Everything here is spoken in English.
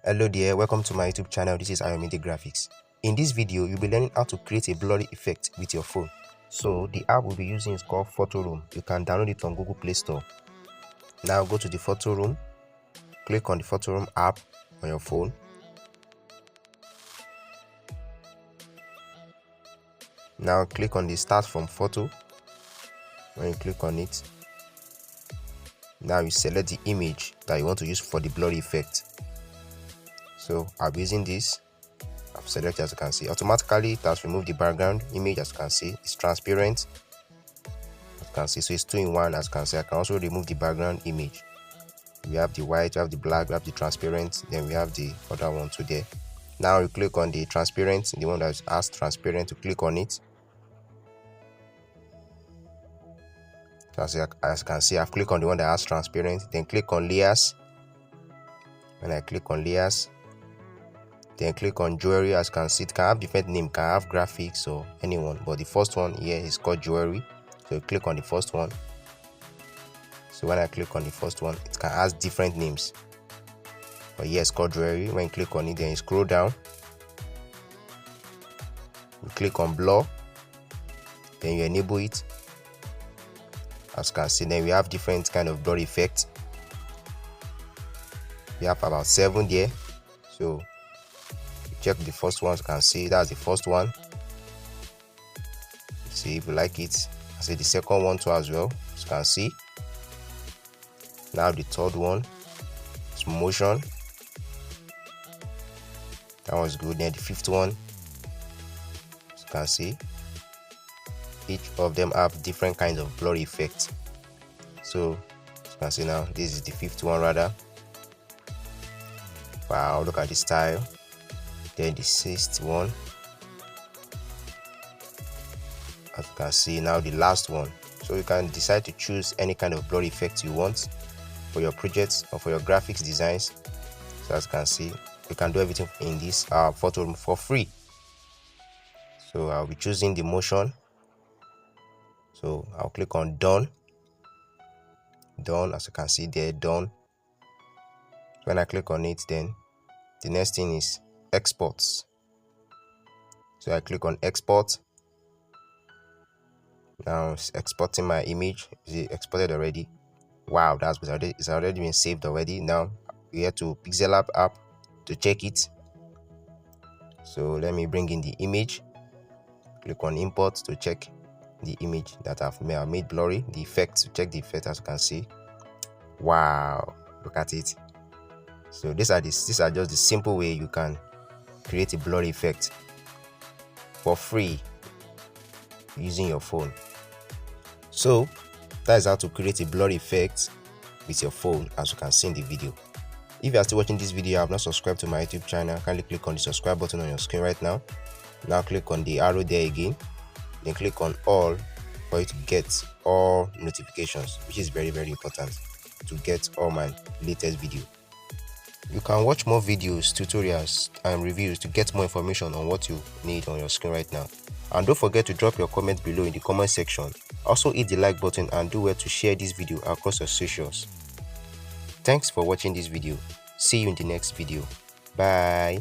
Hello there, welcome to my YouTube channel. This is Ayomide Graphix. In this video, you'll be learning how to create a blurry effect with your phone. So the app we'll be using is called Photo Room. You can download it on Google Play Store. Now go to the Photo Room, click on the Photo Room app on your phone. Now click on the Start from Photo. When you click on it, now you select the image that you want to use for the blurry effect. So I'll be using this. I've selected, as you can see. Automatically it has removed the background image. As you can see, it's transparent, as you can see, so it's 2-in-1. As you can see, I can also remove the background image. We have the white, we have the black, we have the transparent, then we have the other one too there. Now you click on the transparent, the one that has transparent, to click on it. As you can see, I've clicked on the one that has transparent, then click on layers. When I click on layers, then click on jewelry. As you can see, it can have different name, can have Graphix or anyone, but the first one here is called jewelry. So you click on the first one. So when I click on the first one, it can have different names, but here it's called jewelry. When you click on it, then you scroll down, you click on blur, then you enable it. As you can see, then we have different kind of blur effects. We have about 7 there. So you check the first one. You can see that's the first one. See if you like it. I see the second one too as well. As you can see. Now the third one is motion. That was good. Then the fifth one, as you can see, each of them have different kinds of blurry effects. So as you can see, now this is the fifth one rather. Wow, look at the style. Then the sixth one, as you can see, now the last one. So you can decide to choose any kind of blurry effect you want for your projects or for your graphics designs. So as you can see, you can do everything in this photo room for free. So I'll be choosing the motion. So I'll click on done. Done, as you can see there, done. When I click on it, then the next thing is exports. So I click on export. Now it's exporting my image. Is it exported already? Wow, it's already been saved already. Now we have to Pixel app to check it. So let me bring in the image. Click on import to check the image that I've made blurry. The effect, to check the effect. As you can see, wow, look at it. So these are just the simple way you can create a blurry effect for free using your phone. So that is how to create a blurry effect with your phone, as you can see in the video. If you are still watching this video, have not subscribed to my YouTube channel, kindly click on the subscribe button on your screen right now. Now click on the arrow there again, then click on all for you to get all notifications, which is very important to get all my latest video. You can watch more videos, tutorials and reviews to get more information on what you need on your screen right now. And don't forget to drop your comment below in the comment section. Also hit the like button and do well to share this video across your socials. Thanks for watching this video. See you in the next video. Bye.